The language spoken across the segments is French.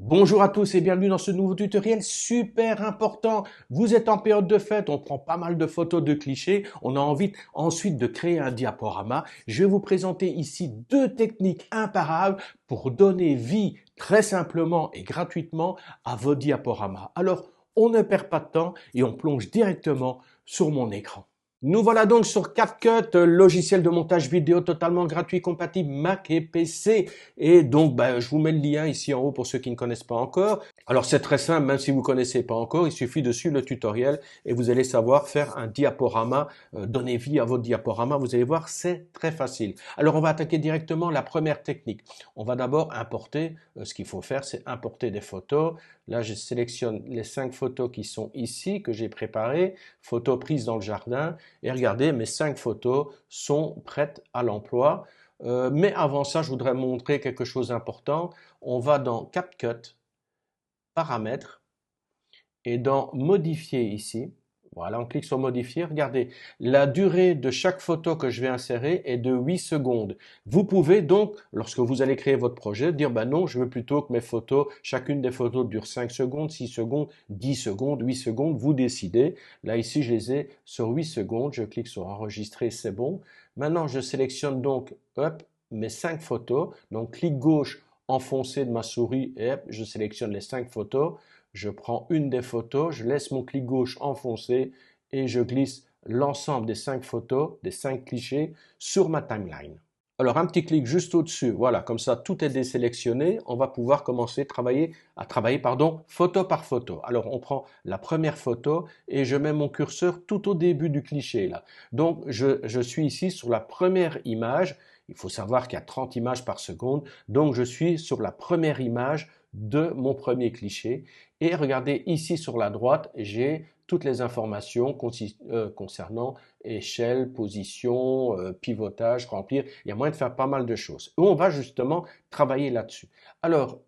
Bonjour à tous et bienvenue dans ce nouveau tutoriel super important. Vous êtes en période de fête, on prend pas mal de photos de clichés, on a envie ensuite de créer un diaporama. Je vais vous présenter ici deux techniques imparables pour donner vie très simplement et gratuitement à vos diaporamas. Alors, on ne perd pas de temps et on plonge directement sur mon écran. Nous voilà donc sur CapCut, logiciel de montage vidéo totalement gratuit, compatible Mac et PC. Et donc, je vous mets le lien ici en haut pour ceux qui ne connaissent pas encore. Alors, c'est très simple, même si vous ne connaissez pas encore, il suffit de suivre le tutoriel et vous allez savoir faire un diaporama, donner vie à votre diaporama. Vous allez voir, c'est très facile. Alors, on va attaquer directement la première technique. On va d'abord importer, ce qu'il faut faire, c'est importer des photos. Là, je sélectionne les 5 photos qui sont ici, que j'ai préparées, photos prises dans le jardin. Et regardez, mes 5 photos sont prêtes à l'emploi. Mais avant ça, je voudrais montrer quelque chose d'important. On va dans CapCut, paramètres, et dans modifier ici. Voilà, on clique sur modifier. Regardez, la durée de chaque photo que je vais insérer est de 8 secondes. Vous pouvez donc, lorsque vous allez créer votre projet, dire non, je veux plutôt que mes photos, chacune des photos dure 5 secondes, 6 secondes, 10 secondes, 8 secondes. Vous décidez. Là, ici, je les ai sur 8 secondes. Je clique sur enregistrer, c'est bon. Maintenant, je sélectionne donc, hop, mes 5 photos. Donc, clic gauche, enfoncé de ma souris et hop, je sélectionne les 5 photos. Je prends une des photos, je laisse mon clic gauche enfoncé et je glisse l'ensemble des 5 photos, des 5 clichés sur ma timeline. Alors un petit clic juste au-dessus, voilà, comme ça tout est désélectionné, on va pouvoir commencer à travailler photo par photo. Alors on prend la première photo et je mets mon curseur tout au début du cliché là. Donc je suis ici sur la première image, il faut savoir qu'il y a 30 images par seconde, donc je suis sur la première image de mon premier cliché. Et regardez ici sur la droite, j'ai toutes les informations concernant échelle, position, pivotage, remplir. Il y a moyen de faire pas mal de choses. Et on va justement travailler là-dessus. Alors,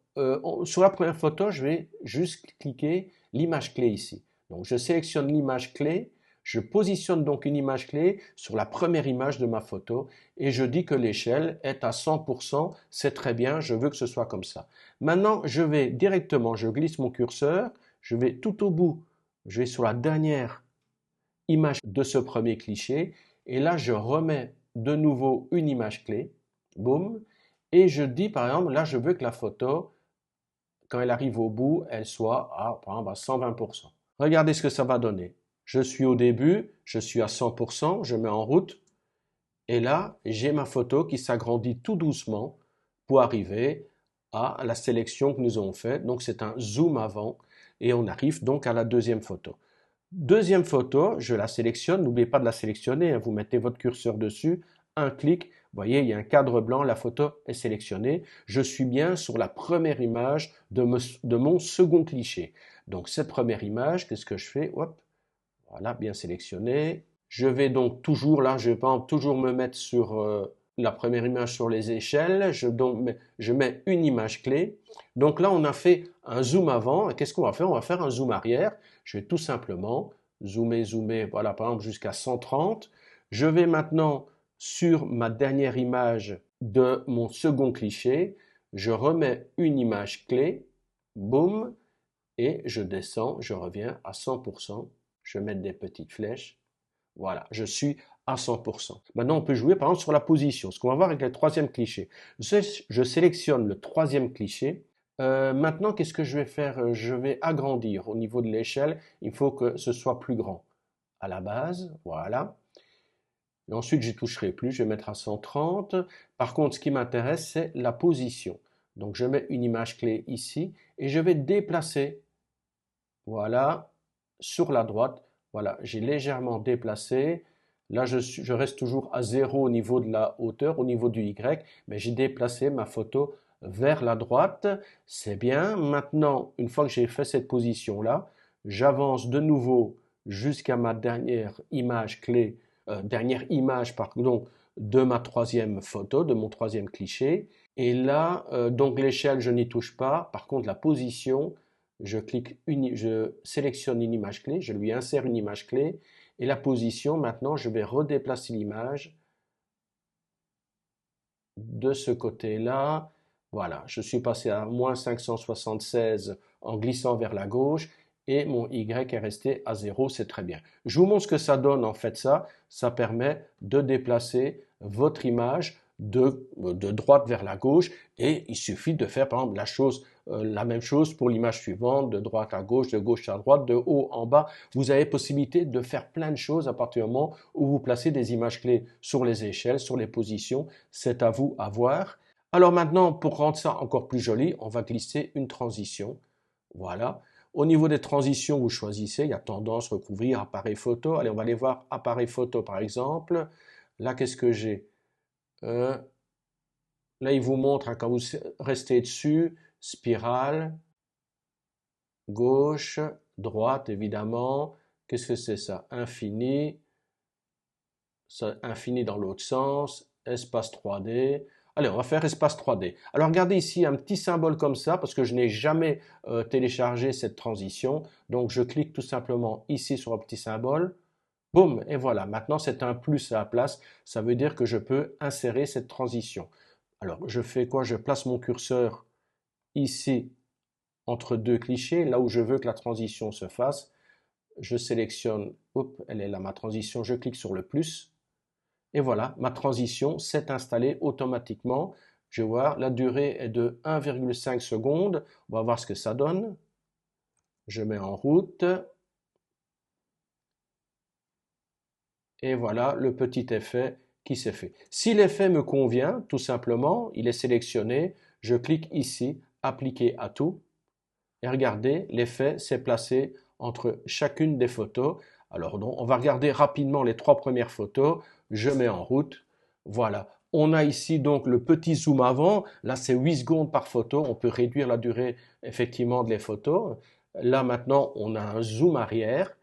sur la première photo, je vais juste cliquer l'image clé ici. Donc, je sélectionne l'image clé. Je positionne donc une image clé sur la première image de ma photo et je dis que l'échelle est à 100%, c'est très bien, je veux que ce soit comme ça. Maintenant, je vais directement, je glisse mon curseur, je vais tout au bout, je vais sur la dernière image de ce premier cliché et là, je remets de nouveau une image clé, boum, et je dis par exemple, là, je veux que la photo, quand elle arrive au bout, elle soit à, par exemple, à 120%. Regardez ce que ça va donner. Je suis au début, je suis à 100%, je mets en route, et là, j'ai ma photo qui s'agrandit tout doucement pour arriver à la sélection que nous avons faite. Donc, c'est un zoom avant, et on arrive donc à la deuxième photo. Deuxième photo, je la sélectionne. N'oubliez pas de la sélectionner, hein. Vous mettez votre curseur dessus, un clic. Vous voyez, il y a un cadre blanc, la photo est sélectionnée. Je suis bien sur la première image de mon second cliché. Donc, cette première image, qu'est-ce que je fais? Hop, voilà, bien sélectionné. Je vais donc toujours, là, je vais toujours me mettre sur la première image sur les échelles. Je mets une image clé. Donc là, on a fait un zoom avant. Qu'est-ce qu'on va faire? On va faire un zoom arrière. Je vais tout simplement zoomer, voilà, par exemple, jusqu'à 130. Je vais maintenant sur ma dernière image de mon second cliché. Je remets une image clé. Boum. Et je descends, je reviens à 100%. Je vais mettre des petites flèches. Voilà, je suis à 100%. Maintenant, on peut jouer par exemple sur la position. Ce qu'on va voir avec le troisième cliché. Je sélectionne le troisième cliché. Maintenant, qu'est-ce que je vais faire? Je vais agrandir au niveau de l'échelle. Il faut que ce soit plus grand. À la base, voilà. Et ensuite, je n'y toucherai plus. Je vais mettre à 130. Par contre, ce qui m'intéresse, c'est la position. Donc, je mets une image clé ici et je vais déplacer. Voilà, sur la droite. Voilà, j'ai légèrement déplacé. Là, je reste toujours à 0 au niveau de la hauteur, au niveau du Y, mais j'ai déplacé ma photo vers la droite. C'est bien. Maintenant, une fois que j'ai fait cette position-là, j'avance de nouveau jusqu'à ma dernière image clé, dernière image, pardon, de ma troisième photo, de mon troisième cliché. Et là, donc l'échelle, je n'y touche pas. Par contre, la position, je sélectionne une image clé, je lui insère une image clé et la position, maintenant, je vais redéplacer l'image de ce côté-là. Voilà, je suis passé à moins 576 en glissant vers la gauche et mon Y est resté à 0, c'est très bien. Je vous montre ce que ça donne en fait ça permet de déplacer votre image de droite vers la gauche et il suffit de faire par exemple la même chose pour l'image suivante, de droite à gauche, de gauche à droite, de haut en bas. Vous avez possibilité de faire plein de choses à partir du moment où vous placez des images clés sur les échelles, sur les positions, c'est à vous à voir. Alors maintenant, pour rendre ça encore plus joli, on va glisser une transition. Voilà. Au niveau des transitions, vous choisissez, il y a tendance, recouvrir, appareil photo. Allez, on va aller voir appareil photo par exemple. Là, qu'est-ce que j'ai? Euh, Là, il vous montre, hein, quand vous restez dessus, spirale, gauche, droite, évidemment. Qu'est-ce que c'est ça? Infini, ça, infini dans l'autre sens, espace 3D. Allez, on va faire espace 3D. Alors regardez ici un petit symbole comme ça, parce que je n'ai jamais téléchargé cette transition. Donc je clique tout simplement ici sur un petit symbole. Boum, et voilà. Maintenant c'est un plus à la place. Ça veut dire que je peux insérer cette transition. Alors je fais quoi? Je place mon curseur ici entre deux clichés, là où je veux que la transition se fasse. Je sélectionne, hop, elle est là ma transition, je clique sur le plus. Et voilà, ma transition s'est installée automatiquement. Je vais voir, la durée est de 1,5 secondes. On va voir ce que ça donne. Je mets en route. Et voilà le petit effet qui s'est fait. Si l'effet me convient, tout simplement, il est sélectionné. Je clique ici, appliquer à tout. Et regardez, l'effet s'est placé entre chacune des photos. Alors, on va regarder rapidement les trois premières photos. Je mets en route. Voilà. On a ici donc le petit zoom avant. Là, c'est 8 secondes par photo. On peut réduire la durée effectivement des photos. Là, maintenant, on a un zoom arrière.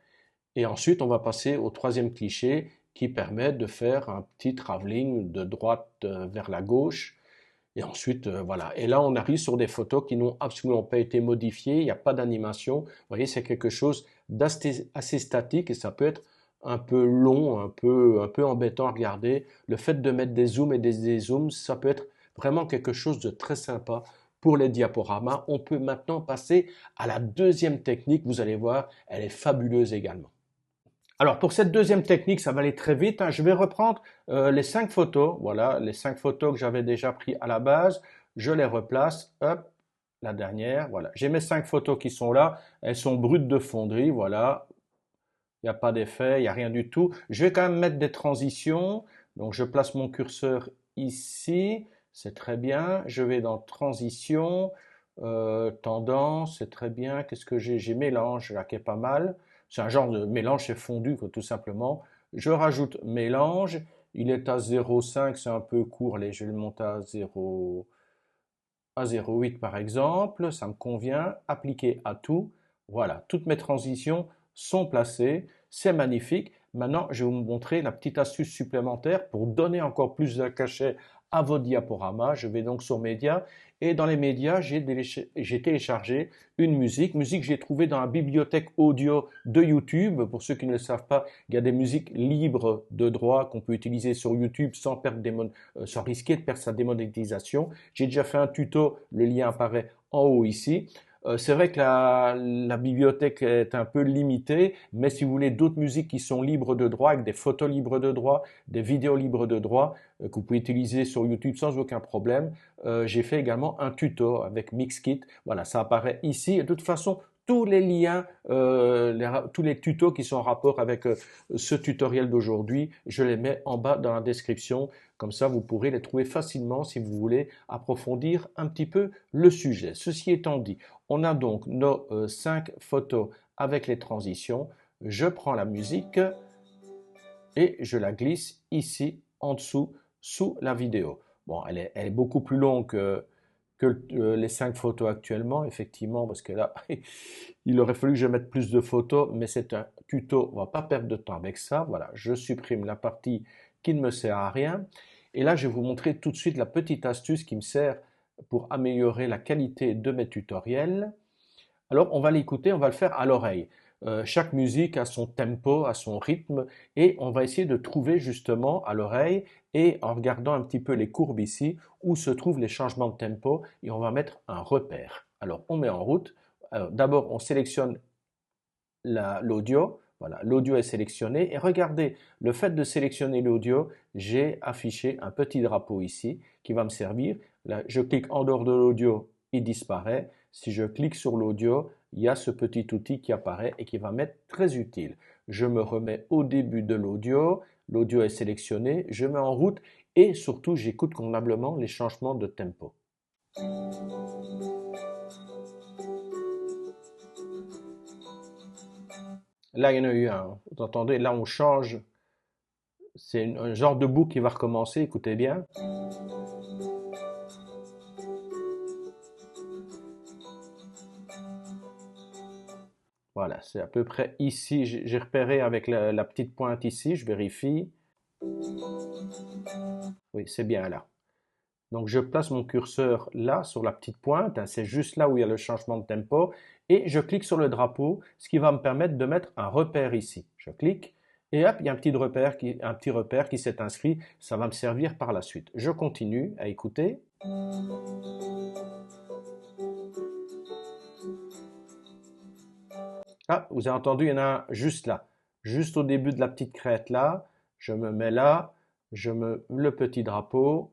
Et ensuite, on va passer au troisième cliché qui permet de faire un petit travelling de droite vers la gauche. Et ensuite, voilà. Et là, on arrive sur des photos qui n'ont absolument pas été modifiées. Il n'y a pas d'animation. Vous voyez, c'est quelque chose d'assez assez statique et ça peut être un peu long, un peu embêtant à regarder. Le fait de mettre des zooms et des dézooms, ça peut être vraiment quelque chose de très sympa pour les diaporamas. On peut maintenant passer à la deuxième technique. Vous allez voir, elle est fabuleuse également. Alors pour cette deuxième technique, ça va aller très vite, hein. Je vais reprendre les 5 photos, voilà, les 5 photos que j'avais déjà pris à la base, je les replace, hop, la dernière, voilà. J'ai mes 5 photos qui sont là, elles sont brutes de fonderie, voilà, il n'y a pas d'effet, il n'y a rien du tout. Je vais quand même mettre des transitions, donc je place mon curseur ici, c'est très bien, je vais dans transition, tendance, c'est très bien, qu'est-ce que j'ai? J'ai mélange là qui est pas mal. C'est un genre de mélange, c'est fondu, quoi, tout simplement. Je rajoute mélange. Il est à 0,5, c'est un peu court. Allez, je vais le monter à 0, à 0,8 par exemple. Ça me convient. Appliquer à tout. Voilà, toutes mes transitions sont placées. C'est magnifique. Maintenant, je vais vous montrer la petite astuce supplémentaire pour donner encore plus de cachet à vos diaporamas. Je vais donc sur Médias et dans les médias, j'ai téléchargé une musique que j'ai trouvée dans la bibliothèque audio de YouTube. Pour ceux qui ne le savent pas, il y a des musiques libres de droit qu'on peut utiliser sur YouTube sans risquer de perdre sa démonétisation. J'ai déjà fait un tuto, le lien apparaît en haut ici. C'est vrai que la bibliothèque est un peu limitée, mais si vous voulez d'autres musiques qui sont libres de droit, avec des photos libres de droit, des vidéos libres de droit, que vous pouvez utiliser sur YouTube sans aucun problème, j'ai fait également un tuto avec Mixkit. Voilà, ça apparaît ici. Et de toute façon, tous les liens, tous les tutos qui sont en rapport avec ce tutoriel d'aujourd'hui, je les mets en bas dans la description. Comme ça, vous pourrez les trouver facilement si vous voulez approfondir un petit peu le sujet. Ceci étant dit, on a donc nos 5 photos avec les transitions. Je prends la musique et je la glisse ici en dessous sous la vidéo. Bon, elle est beaucoup plus longue que les 5 photos actuellement, effectivement, parce que là, il aurait fallu que je mette plus de photos, mais c'est un tuto, on va pas perdre de temps avec ça. Voilà, je supprime la partie qui ne me sert à rien. Et là, je vais vous montrer tout de suite la petite astuce qui me sert pour améliorer la qualité de mes tutoriels. Alors, on va l'écouter, on va le faire à l'oreille. chaque musique a son tempo, a son rythme, et on va essayer de trouver justement à l'oreille et en regardant un petit peu les courbes ici où se trouvent les changements de tempo et on va mettre un repère. Alors on met en route. D'abord on sélectionne l'audio. Voilà, l'audio est sélectionné et regardez, le fait de sélectionner l'audio, j'ai affiché un petit drapeau ici qui va me servir. Là, je clique en dehors de l'audio, il disparaît. Si je clique sur l'audio, il y a ce petit outil qui apparaît et qui va m'être très utile. Je me remets au début de l'audio est sélectionné, je mets en route et surtout j'écoute convenablement les changements de tempo. Là, il y en a eu un. Vous entendez, là, on change. C'est un genre de boucle qui va recommencer. Écoutez bien. Voilà, c'est à peu près ici. J'ai repéré avec la petite pointe ici. Je vérifie. Oui, c'est bien là. Donc, je place mon curseur là, sur la petite pointe. Hein, c'est juste là où il y a le changement de tempo. Et je clique sur le drapeau, ce qui va me permettre de mettre un repère ici. Je clique. Et hop, il y a un petit repère qui s'est inscrit. Ça va me servir par la suite. Je continue à écouter. Ah, vous avez entendu, il y en a un juste là. Juste au début de la petite crête là. Je me mets là. Je mets le petit drapeau.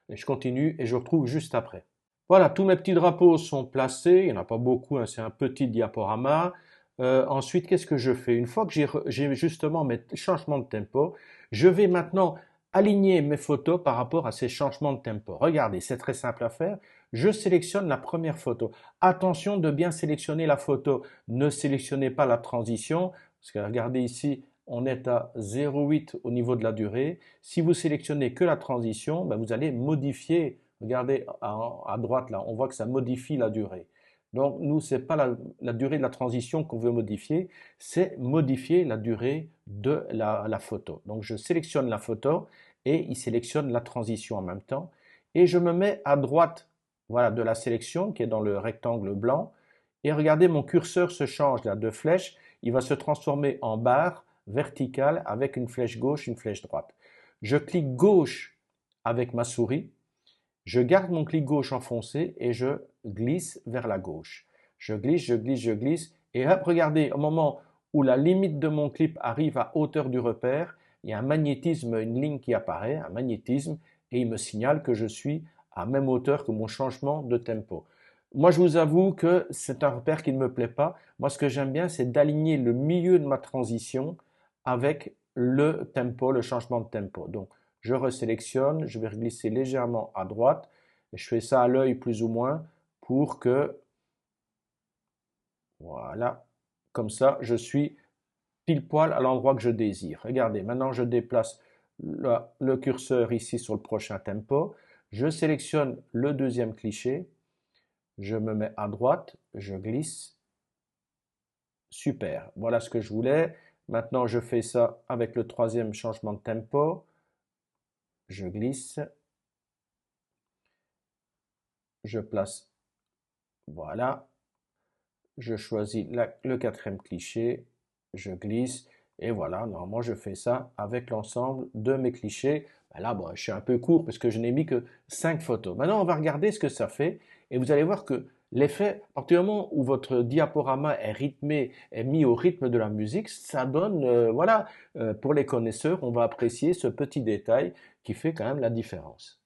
Et je continue et je retrouve juste après. Voilà, tous mes petits drapeaux sont placés. Il n'y en a pas beaucoup, hein, c'est un petit diaporama. Ensuite, qu'est-ce que je fais? Une fois que j'ai justement mes changements de tempo, je vais maintenant aligner mes photos par rapport à ces changements de tempo. Regardez, c'est très simple à faire. Je sélectionne la première photo. Attention de bien sélectionner la photo. Ne sélectionnez pas la transition. Parce que regardez ici, on est à 0,8 au niveau de la durée. Si vous sélectionnez que la transition, ben vous allez modifier. Regardez à droite là, on voit que ça modifie la durée. Donc nous, ce n'est pas la durée de la transition qu'on veut modifier, c'est modifier la durée de la photo. Donc je sélectionne la photo et il sélectionne la transition en même temps. Et je me mets à droite, voilà, de la sélection qui est dans le rectangle blanc. Et regardez, mon curseur se change là de flèche. Il va se transformer en barre verticale avec une flèche gauche, une flèche droite. Je clique gauche avec ma souris. Je garde mon clic gauche enfoncé et je glisse vers la gauche. Je glisse, je glisse, je glisse. Et hop, regardez, au moment où la limite de mon clip arrive à hauteur du repère, il y a un magnétisme, une ligne qui apparaît, un magnétisme, et il me signale que je suis à même hauteur que mon changement de tempo. Moi, je vous avoue que c'est un repère qui ne me plaît pas. Moi, ce que j'aime bien, c'est d'aligner le milieu de ma transition avec le tempo, le changement de tempo. Donc, je resélectionne, je vais reglisser légèrement à droite, et je fais ça à l'œil plus ou moins pour que, voilà, comme ça, je suis pile poil à l'endroit que je désire. Regardez, maintenant je déplace le curseur ici sur le prochain tempo, je sélectionne le deuxième cliché, je me mets à droite, je glisse, super, voilà ce que je voulais. Maintenant je fais ça avec le troisième changement de tempo, je glisse, je place, voilà, je choisis le quatrième cliché, je glisse, et voilà, normalement je fais ça avec l'ensemble de mes clichés. Ben là, bon, je suis un peu court parce que je n'ai mis que 5 photos. Maintenant, on va regarder ce que ça fait, et vous allez voir que l'effet, à partir du moment où votre diaporama est rythmé, est mis au rythme de la musique, ça donne, voilà, pour les connaisseurs, on va apprécier ce petit détail qui fait quand même la différence.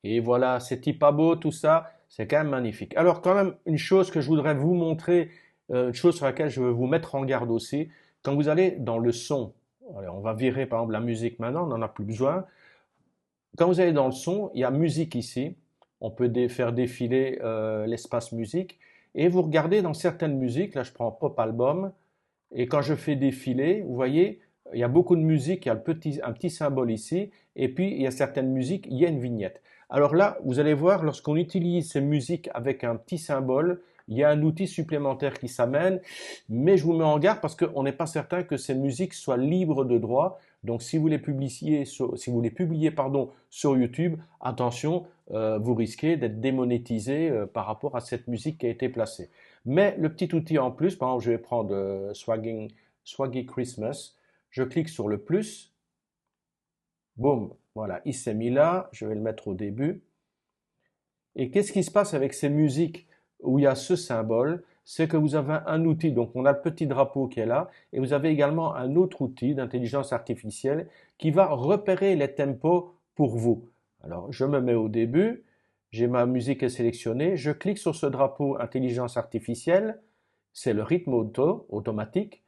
Et voilà, c'est pas beau tout ça, c'est quand même magnifique. Alors quand même, une chose que je voudrais vous montrer, une chose sur laquelle je veux vous mettre en garde aussi, quand vous allez dans le son, on va virer par exemple la musique maintenant, on n'en a plus besoin. Quand vous allez dans le son, il y a musique ici, on peut faire défiler l'espace musique, et vous regardez dans certaines musiques, là je prends Pop Album, et quand je fais défiler, vous voyez, il y a beaucoup de musique, il y a un petit symbole ici, et puis il y a certaines musiques, il y a une vignette. Alors là, vous allez voir, lorsqu'on utilise ces musiques avec un petit symbole, il y a un outil supplémentaire qui s'amène, mais je vous mets en garde parce qu'on n'est pas certain que ces musiques soient libres de droit. Donc si vous les publiez, pardon, sur YouTube, attention, vous risquez d'être démonétisé par rapport à cette musique qui a été placée. Mais le petit outil en plus, par exemple, je vais prendre Swaggy Christmas. Je clique sur le plus. Boum, voilà, il s'est mis là. Je vais le mettre au début. Et qu'est-ce qui se passe avec ces musiques où il y a ce symbole? C'est que vous avez un outil, donc on a le petit drapeau qui est là, et vous avez également un autre outil d'intelligence artificielle qui va repérer les tempos pour vous. Alors, je me mets au début, j'ai ma musique est sélectionnée, je clique sur ce drapeau intelligence artificielle, c'est le rythme automatique,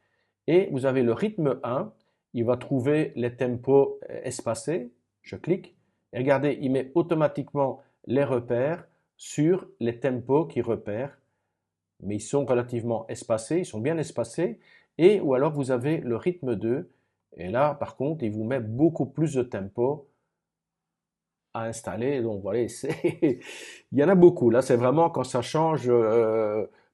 et vous avez le rythme 1, il va trouver les tempos espacés, je clique, et regardez, il met automatiquement les repères sur les tempos qu'il repère, mais ils sont relativement espacés, ils sont bien espacés, et ou alors vous avez le rythme 2, et là par contre il vous met beaucoup plus de tempo à installer, donc voilà, il y en a beaucoup, là c'est vraiment quand ça change,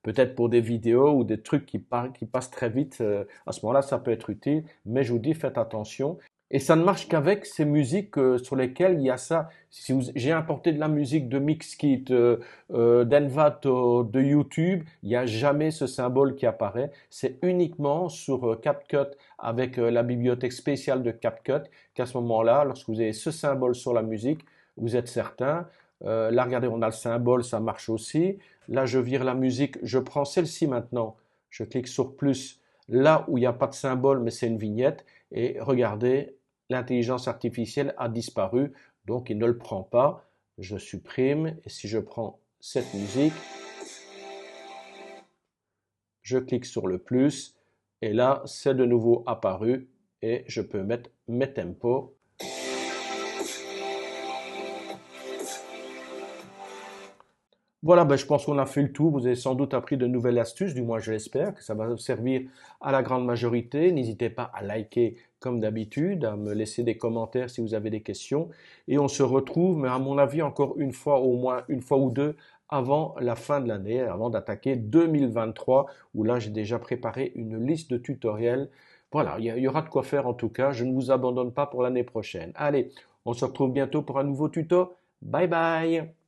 peut-être pour des vidéos ou des trucs qui passent très vite, à ce moment-là ça peut être utile, mais je vous dis faites attention. Et ça ne marche qu'avec ces musiques sur lesquelles il y a ça. Si j'ai importé de la musique de Mixkit, d'Envato, de YouTube, il n'y a jamais ce symbole qui apparaît. C'est uniquement sur CapCut avec la bibliothèque spéciale de CapCut qu'à ce moment-là, lorsque vous avez ce symbole sur la musique, vous êtes certain. Là, regardez, on a le symbole, ça marche aussi. Là, je vire la musique, je prends celle-ci maintenant. Je clique sur plus. Là où il n'y a pas de symbole, mais c'est une vignette. Et regardez, l'intelligence artificielle a disparu, donc il ne le prend pas. Je supprime, et si je prends cette musique, je clique sur le plus, et là, c'est de nouveau apparu, et je peux mettre mes tempos. Voilà, ben, je pense qu'on a fait le tour. Vous avez sans doute appris de nouvelles astuces, du moins je l'espère, que ça va servir à la grande majorité. N'hésitez pas à liker comme d'habitude, à me laisser des commentaires si vous avez des questions. Et on se retrouve, mais à mon avis, encore une fois, au moins une fois ou deux, avant la fin de l'année, avant d'attaquer 2023, où là j'ai déjà préparé une liste de tutoriels. Voilà, il y aura de quoi faire en tout cas. Je ne vous abandonne pas pour l'année prochaine. Allez, on se retrouve bientôt pour un nouveau tuto. Bye bye!